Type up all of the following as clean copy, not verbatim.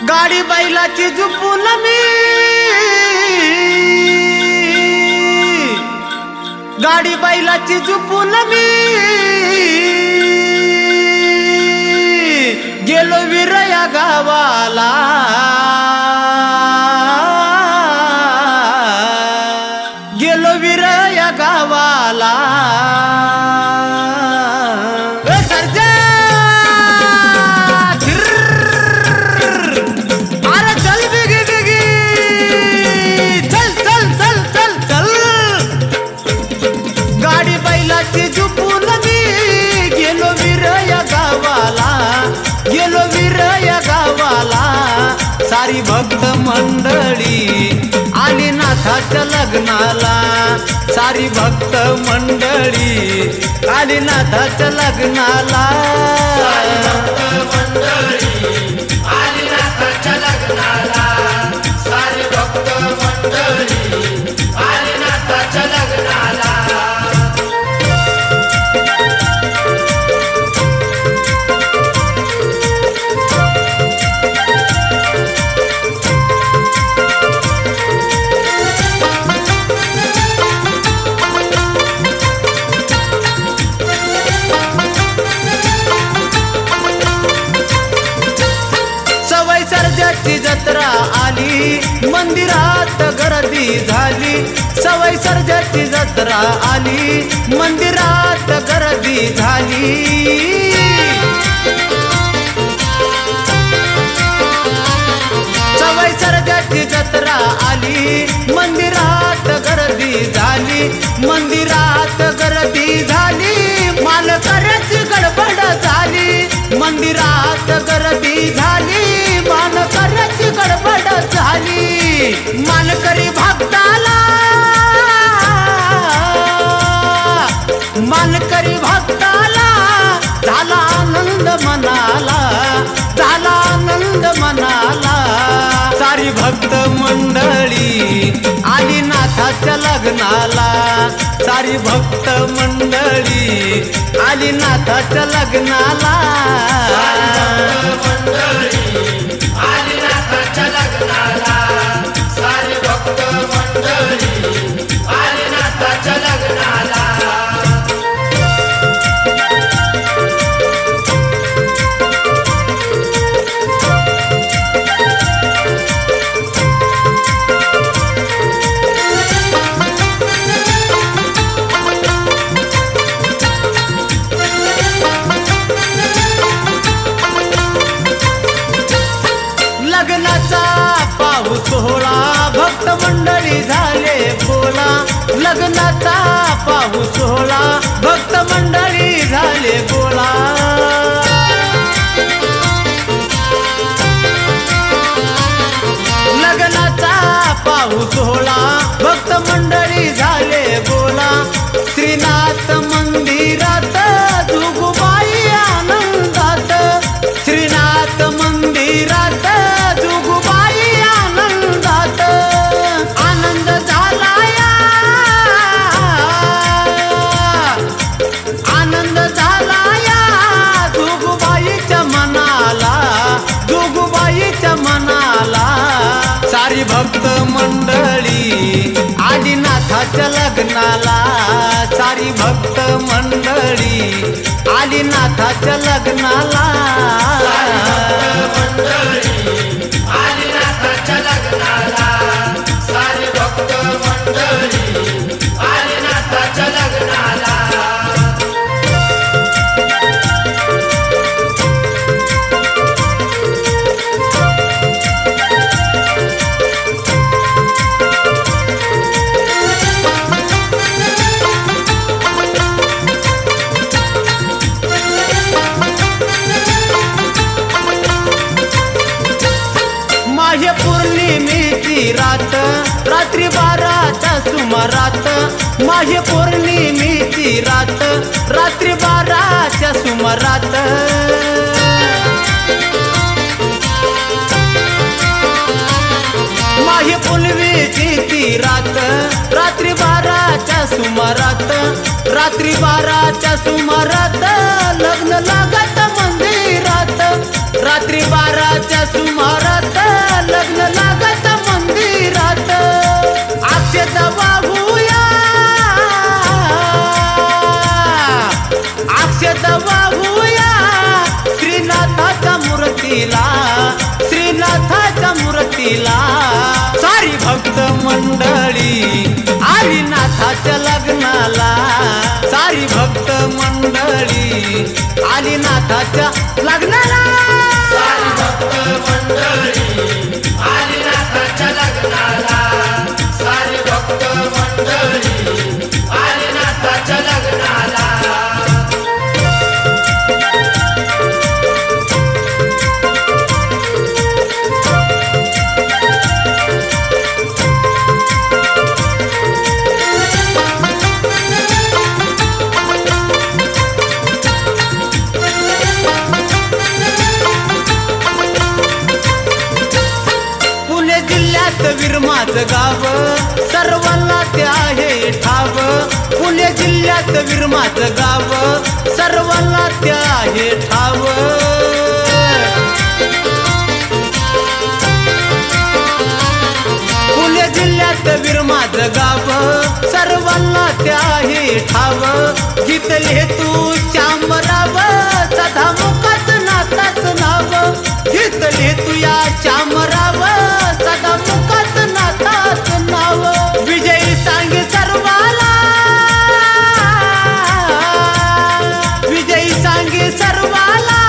गाडी बैलाची झुपून मी, गाडी बैलाची झुपून मी गेलो विरया गावाला, गेलो विरया गावाला। सारी भक्त मंडळी आली नाथाच्या लग्नाला, सारी भक्त मंडळी आली नाथाच्या लग्नाला, सारी भक्त मंडळी आली नाथाच्या लग्नाला, सारी भक्त मंडळी आली नाथाच्या लग्नाला। सर्जाची जत्रा आली, मंदिरात गर्दी झाली, सवय सर्जाची जत्रा आली, मंदिरात गर्दी झाली। सवय सर्जाची जत्रा आली, मंदिरात गर्दी झाली, मंदिरात गर्दी झाली, मालकऱ्याची गडबड झाली, मंदिरात गर्दी झाली, मानकऱ्याची गडबड झाली। मानकरी भक्ताला, मानकरी भक्ताला झाला आनंद मनाला, झाला आनंद मनाला। सारी भक्त मंडळी आली नाथाच्या लग्नाला, सारी भक्त मंडळी आली नाथाच्या लग्नाला, सारी भक्त मंडळी आली नाथाच्या लग्नाला, सारी भक्त मंडळी आली नाथाच्या लग्नाला। लग्नाचा पाऊस सोहळा भक्त मंडळी झाले बोला, लग्नाचा पाऊस सोहळा भक्त मंडळी झाले बोला। लग्नाचा पाऊस सोहळा भक्त मंडळी झाले बोला, श्रीनाथ मंदिरात जुगुबाई आनंदात, श्रीनाथ मंदिरात जुगुबाई आनंदात, आनंद झाला या, आनंद झाला या जुगुबाईच्या मनाला, जुगुबाईच्या मनाला। सारी भक्त मंडळी आली नाथाच्या लग्नाला, सारी भक्त मंडळी आली नाथाच्या लग्नाला, सारी भक्त मंडळी आली नाथाच्या लग्नाला, सारी भक्त मंडळी आली नाथाच्या लग्नाला। पौर्णिमेची रात, रात्री 12च्या सुमारात, माहे पौर्णिमेची रात रात्री 12च्या सुमारात माहे पौर्णिमेची ती रात रात्री 12च्या सुमारात रात्री 12च्या सुमारात लग्न लागत मंदिरात रात्री 12च्या सुमारात लग्न लागत मंदिरात अक्षत वाहूया अक्षत वाहूया श्रीनाथाच्या मूर्तीला श्रीनाथाच्या मूर्तीला सारी भक्त मंडळी आली नाथाच्या लग्नाला सारी भक्त मंडळी आली नाथाच्या लग्नाला सारी भक्त मंडळी आली नाथाच्या लग्नाला सारी भक्त मंडळी आली नाथाच्या लग्नाला विरमाचं गाव सर्वांना ते आहे ठाव पुणे जिल्ह्यात विरमाचं गाव सर्वांना ते आहे ठाव पुणे जिल्ह्यात विरमाचं गाव सर्वांना ते आहे ठाव जिथले तू चांबराव सदा मुखात नाथाचं नाव जिथले तू या चांबराव सदा मुखात नाथाचं नाव विजयी सांगे सर्वाला विजयी सांगे सर्वाला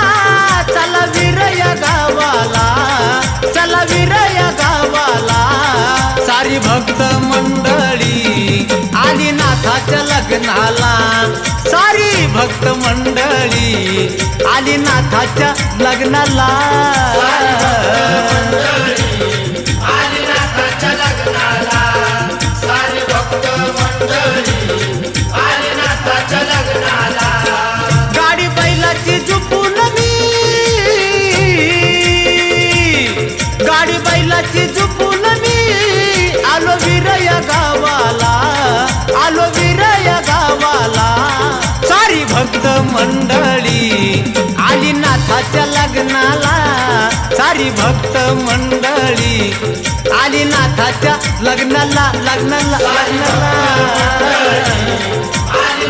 चला वीर या गावाला चला वीर या गावाला सारी भक्त मंडळी आली नाथाच्या लग्नाला सारी भक्त मंडळी आली नाथाच्या लग्नाला आली नाथाच्या लग्नाला सारी भक्त मंडळी आली नाथाच्या लग्नाला गाडी बैलाची झुपून मी गाडी बैलाची झुपून मी आलो वीर या गावाला आलो वीर या गावाला सारी भक्त मंडळी आली नाथाच्या लग्नाला सारी भक्त मंडळी आली नाथाच्या लग्नाला लग्नाला लग्नाला आली